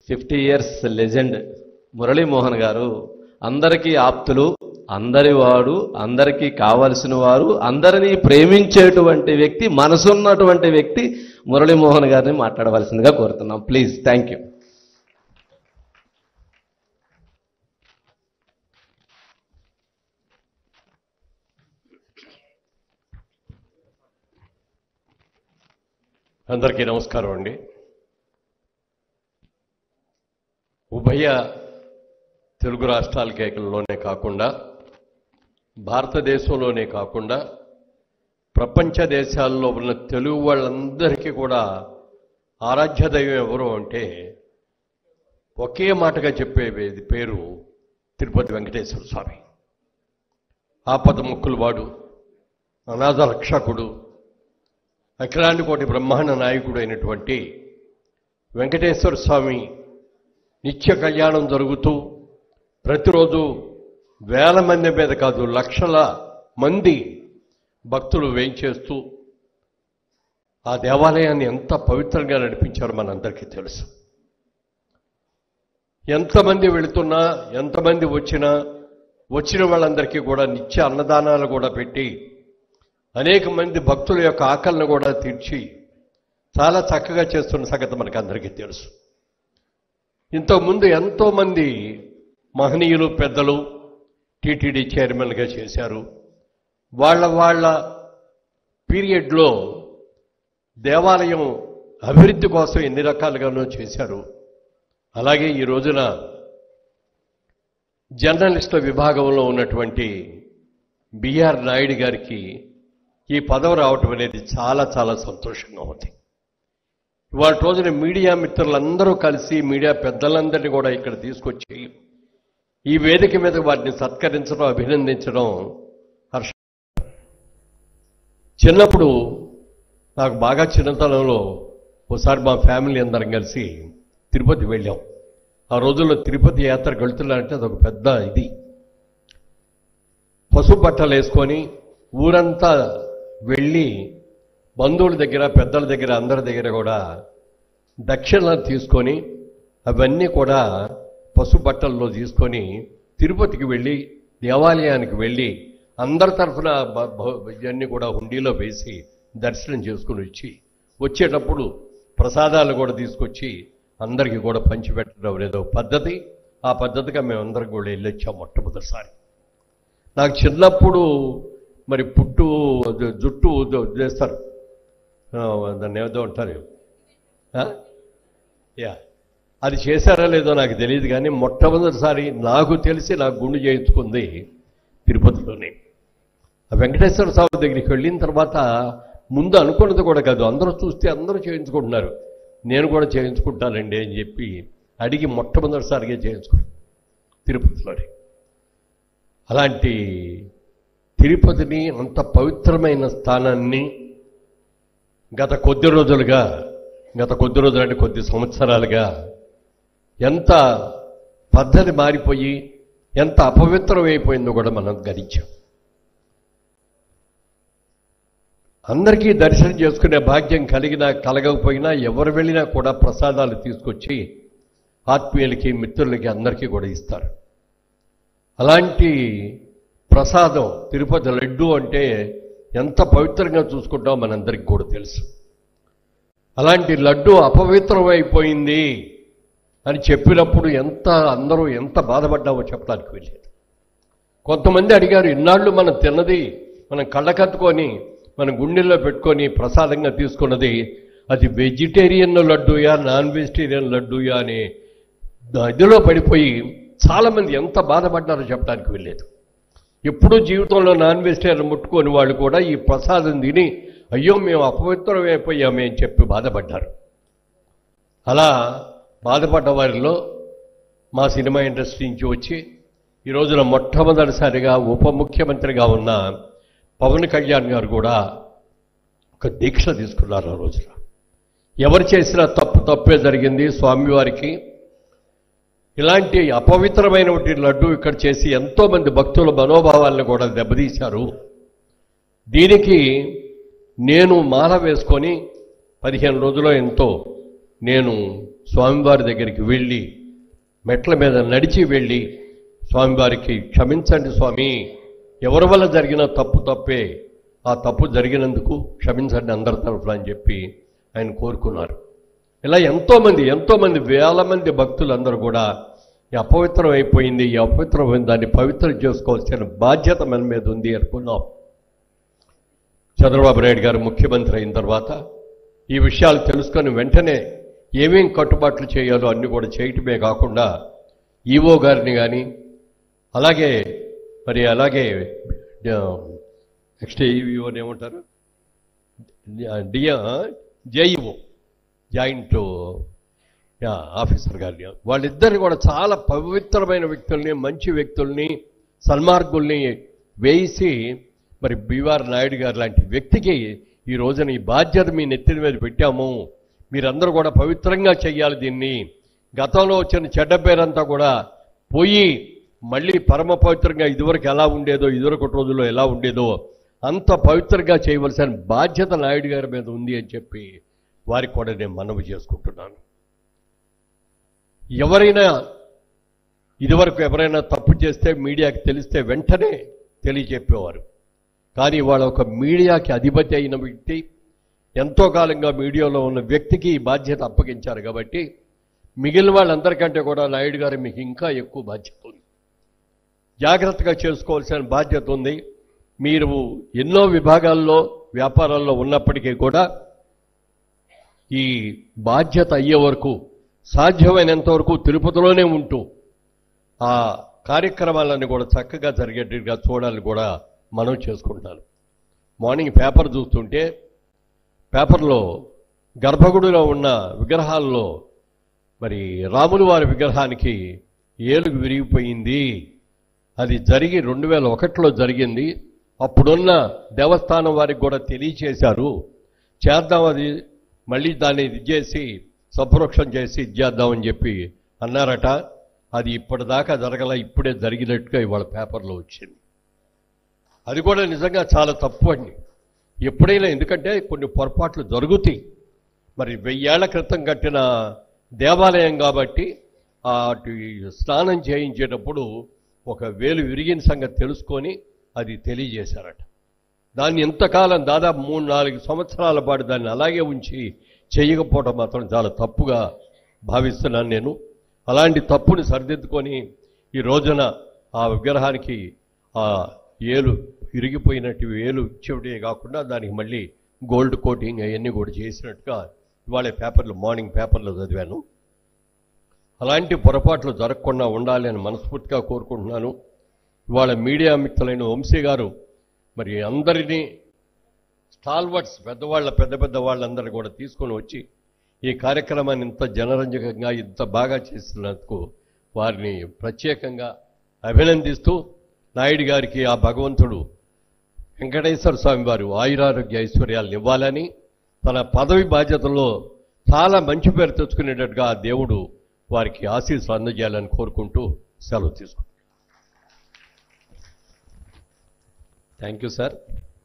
50 years legend Muralimohan గారు అందరికీ ఆప్తులు, అందరివాడు, అందరికీ కావలసిన వారు, అందరినీ ప్రేమించేటువంటి వ్యక్తి, మనసున్నటువంటి వ్యక్తి మురళీమోహన్ గారిని మాట్లాడవలసిందిగా కోరుతున్నాం. ప్లీజ్. Thank you. అందరికీ నమస్కారం అండి. ఉభయ తెలుగు రాష్ట్రాల కేకల్లోనే కాకుండా, భారతదేశంలోనే కాకుండా ప్రపంచ దేశాల్లో ఉన్న తెలుగు వాళ్ళందరికీ కూడా ఆరాధ్య దైవం ఎవరు అంటే ఒకే మాటగా చెప్పేది పేరు తిరుపతి వెంకటేశ్వర స్వామి. ఆపద ముక్కులు వాడు, అనాథ రక్షకుడు, అఖిలాండ కోటి బ్రహ్మాండ నాయకుడు అయినటువంటి వెంకటేశ్వర స్వామి నిత్య కళ్యాణం జరుగుతూ ప్రతిరోజు వేల మంది మీద కాదు లక్షల మంది భక్తులు వేయించేస్తూ ఆ దేవాలయాన్ని ఎంత పవిత్రంగా నడిపించారో మనందరికీ తెలుసు. ఎంతమంది వెళుతున్నా, ఎంతమంది వచ్చిన వాళ్ళందరికీ కూడా నిత్య అన్నదానాలు కూడా పెట్టి అనేక మంది భక్తుల యొక్క ఆకలిని కూడా తీర్చి చాలా చక్కగా చేస్తున్న సంగతి మనకు అందరికీ తెలుసు. ఇంతకుముందు ఎంతోమంది మహనీయులు, పెద్దలు టీటీడీ చైర్మన్గా చేశారు. వాళ్ళ పీరియడ్లో దేవాలయం అభివృద్ధి కోసం ఎన్ని రకాలుగానో చేశారు. అలాగే ఈ రోజున జర్నలిస్టుల విభాగంలో ఉన్నటువంటి బిఆర్ నాయుడు గారికి ఈ పదవి రావటం అనేది చాలా చాలా సంతోషంగా ఉంది. ఇవాళ రోజున మీడియా మిత్రులందరూ కలిసి మీడియా పెద్దలందరినీ కూడా ఇక్కడ తీసుకొచ్చి ఈ వేదిక మీద వాటిని సత్కరించడం, అభినందించడం హర్ష. చిన్నప్పుడు నాకు బాగా చిన్నతనంలో ఒకసారి మా ఫ్యామిలీ అందరం కలిసి తిరుపతి వెళ్ళాం. ఆ రోజుల్లో తిరుపతి యాత్రకు వెళ్తున్నారంటే అదొక పెద్ద ఇది. పసుపు బట్టలు వేసుకొని ఊరంతా వెళ్ళి బంధువుల దగ్గర, పెద్దల దగ్గర, అందరి దగ్గర కూడా దక్షిణలు తీసుకొని అవన్నీ కూడా పసుపు బట్టల్లో తీసుకొని తిరుపతికి వెళ్ళి దేవాలయానికి వెళ్ళి అందరి తరఫున ఇవన్నీ కూడా హుండీలో వేసి దర్శనం చేసుకుని వచ్చేటప్పుడు ప్రసాదాలు కూడా తీసుకొచ్చి అందరికీ కూడా పంచిపెట్టడం అనేదో పద్ధతి. ఆ పద్ధతిగా మేమందరం కూడా వెళ్ళొచ్చాం మొట్టమొదటిసారి. నాకు చిన్నప్పుడు మరి జుట్టు చేస్తారు, దాన్ని ఏదో ఉంటారు, అది చేశారా లేదో నాకు తెలియదు. కానీ మొట్టమొదటిసారి నాకు తెలిసి నాకు గుండు చేయించుకుంది తిరుపతిలోనే. ఆ వెంకటేశ్వర స్వామి దగ్గరికి వెళ్ళిన తర్వాత ముందు అనుకున్నది కూడా కాదు, అందరూ చూస్తే అందరూ చేయించుకుంటున్నారు, నేను కూడా చేయించుకుంటానండి అని చెప్పి అడిగి మొట్టమొదటిసారిగా చేయించుకున్నాను తిరుపతిలోనే. అలాంటి తిరుపతిని, అంత పవిత్రమైన స్థానాన్ని గత కొద్ది రోజులు అంటే కొద్ది సంవత్సరాలుగా ఎంత పద్ధతి మారిపోయి ఎంత అపవిత్రమైపోయిందో కూడా మనం గమనించాం. అందరికీ దర్శనం చేసుకునే భాగ్యం కలగకపోయినా ఎవరు వెళ్ళినా కూడా ప్రసాదాలు తీసుకొచ్చి ఆత్మీయులకి, మిత్రులకి అందరికీ కూడా ఇస్తారు. అలాంటి ప్రసాదం తిరుపతి లడ్డు అంటే ఎంత పవిత్రంగా చూసుకుంటామో మనందరికీ కూడా తెలుసు. అలాంటి లడ్డు అపవిత్రమైపోయింది అని చెప్పినప్పుడు అందరూ ఎంత బాధపడ్డామో చెప్పడానికి వెళ్ళేది. కొంతమంది అడిగారు, ఇన్నాళ్ళు మనం తిన్నది, మనం కళ్ళకత్తుకొని మన గుండెల్లో పెట్టుకొని ప్రసాదంగా తీసుకున్నది అది వెజిటేరియన్ లడ్డూయా, నాన్ వెజిటేరియన్ లడ్డూయా అనే ఇదిలో పడిపోయి చాలామంది ఎంత బాధపడ్డారో చెప్పడానికి వెళ్ళలేదు. ఎప్పుడూ జీవితంలో నాన్ వెజిటేరియన్ ముట్టుకొని వాళ్ళు కూడా ఈ ప్రసాదం తిని అయ్యో మేము అపవిత్రమైపోయామే అని చెప్పి బాధపడ్డారు. అలా బాధపడ్డ వారిలో మా సినిమా ఇండస్ట్రీ నుంచి వచ్చి ఈ రోజున మొట్టమొదటిసారిగా ఉప ముఖ్యమంత్రిగా ఉన్న పవన్ కళ్యాణ్ గారు కూడా ఒక దీక్ష తీసుకున్నారు. ఆ రోజున ఎవరు చేసినా తప్పే జరిగింది, స్వామివారికి ఇలాంటి అపవిత్రమైనటువంటి లడ్డు ఇక్కడ చేసి ఎంతోమంది భక్తుల మనోభావాలను కూడా దెబ్బతీశారు. దీనికి నేను మాల వేసుకొని 15 రోజుల్లో ఎంతో నేను స్వామివారి దగ్గరికి వెళ్ళి మెట్ల మీద నడిచి వెళ్ళి స్వామివారికి క్షమించండి స్వామి, ఎవరి వల్ల జరిగిన తప్పు తప్పే, ఆ తప్పు జరిగినందుకు క్షమించండి అందరి తరఫున అని చెప్పి ఆయన కోరుకున్నారు. ఇలా ఎంతోమంది వేల మంది భక్తులందరూ కూడా ఈ అపవిత్రం అయిపోయింది, ఈ అపవిత్రమైన దాన్ని పవిత్రం చేసుకోవాల్సిన బాధ్యత మన మీద ఉంది అనుకున్నాం. చంద్రబాబు నాయుడు గారు ముఖ్యమంత్రి అయిన తర్వాత ఈ విషయాలు తెలుసుకొని వెంటనే ఏమేం కట్టుబాట్లు చేయాలో అన్ని కూడా చేయటమే కాకుండా ఈవో గారిని కానీ అలాగే నెక్స్ట్ ఈవోని ఏమంటారు, జేఈఓ జాయింట్ ఆఫీసర్ గారిని, వాళ్ళిద్దరిని కూడా చాలా పవిత్రమైన వ్యక్తుల్ని, మంచి వ్యక్తుల్ని, సన్మార్గుల్ని వేసి మరి బిఆర్ నాయుడు గారు లాంటి వ్యక్తికి ఈ రోజున ఈ బాధ్యత మీ నెత్తిన మీద పెట్టాము, మీరందరూ కూడా పవిత్రంగా చెయ్యాలి దీన్ని, గతంలో వచ్చిన చెడ్డ పేరంతా కూడా పోయి మళ్ళీ పరమ పవిత్రంగా ఇదివరకు ఎలా ఉండేదో, ఇదివరకు రోజుల్లో ఎలా ఉండేదో అంత పవిత్రంగా చేయవలసిన బాధ్యత నాయుడు గారి మీద ఉంది అని చెప్పి వారికి కూడా నేను మనవి చేసుకుంటున్నాను. ఎవరైనా తప్పు చేస్తే మీడియాకి తెలిస్తే వెంటనే తెలియజెప్పేవారు. కానీ వాళ్ళ ఒక మీడియాకి అధిపతి అయిన వ్యక్తి, ఎంతో కాలంగా మీడియాలో ఉన్న వ్యక్తికి ఈ బాధ్యత అప్పగించారు కాబట్టి మిగిలిన వాళ్ళందరికంటే కూడా నాయుడు గారు మీకు ఇంకా ఎక్కువ బాధ్యత ఉంది, జాగ్రత్తగా చేసుకోవాల్సిన బాధ్యత ఉంది. మీరు ఎన్నో విభాగాల్లో వ్యాపారాల్లో ఉన్నప్పటికీ కూడా ఈ బాధ్యత అయ్యే వరకు సాధ్యమైనంత వరకు తిరుపతిలోనే ఉంటూ ఆ కార్యక్రమాలన్నీ కూడా చక్కగా జరిగేట్టుగా చూడాలని కూడా మనం చేసుకుంటున్నాను. మార్నింగ్ పేపర్ చూస్తుంటే పేపర్లో గర్భగుడిలో ఉన్న విగ్రహాల్లో మరి రాముల వారి విగ్రహానికి ఏలుగు విరిగిపోయింది, అది జరిగి 2001లో జరిగింది, అప్పుడున్న దేవస్థానం వారికి కూడా తెలియచేశారు, చేద్దాం అది మళ్ళీ దాన్ని ఇది చేసి సంప్రోక్షణ చేసి ఇచ్చేద్దామని చెప్పి అన్నారట. అది ఇప్పటిదాకా జరగల, ఇప్పుడే జరిగినట్టుగా ఇవాళ పేపర్లో వచ్చింది. అది కూడా నిజంగా చాలా తప్పు అండి. ఎప్పుడైనా, ఎందుకంటే కొన్ని పొరపాట్లు జరుగుతాయి. మరి 1000 ఏళ్ల క్రితం కట్టిన దేవాలయం కాబట్టి అటు స్నానం చేయించేటప్పుడు ఒక వేలు విరిగిన సంగతి తెలుసుకొని అది తెలియజేశారట. దాన్ని ఎంతకాలం దాదాపు 3-4 సంవత్సరాల పాటు దాన్ని అలాగే ఉంచి చేయకపోవడం మాత్రం చాలా తప్పుగా భావిస్తున్నాను నేను. అలాంటి తప్పుని సరిదిద్దుకొని ఈ రోజున ఆ విగ్రహానికి ఆ ఏలు విరిగిపోయినట్టు ఏలు ఇచ్చేటే కాకుండా దానికి మళ్ళీ గోల్డ్ కోటింగ్ అవన్నీ కూడా చేసినట్టుగా ఇవాళ మార్నింగ్ పేపర్లో చదివాను. అలాంటి పొరపాట్లు జరగకుండా ఉండాలి అని మనస్ఫూర్తిగా కోరుకుంటున్నాను. ఇవాళ మీడియా మిత్రులైన వంశీ గారు మరి అందరినీ స్టాల్వర్డ్స్ పెద్ద వాళ్ళందరినీ కూడా తీసుకొని వచ్చి ఈ కార్యక్రమాన్ని ఇంత జనరంజకంగా ఇంత బాగా చేస్తున్నందుకు వారిని ప్రత్యేకంగా అభినందిస్తూ నాయుడు గారికి ఆ భగవంతుడు వెంకటేశ్వర స్వామి వారు ఆయురారోగ్య ఐశ్వర్యాలను ఇవ్వాలని, తన పదవి బాధ్యతల్లో చాలా మంచి పేరు తెచ్చుకునేటట్టుగా ఆ దేవుడు వారికి ఆశీస్సులు అందజేయాలని కోరుకుంటూ సెలవు తీసుకుంటాను. Thank you sir.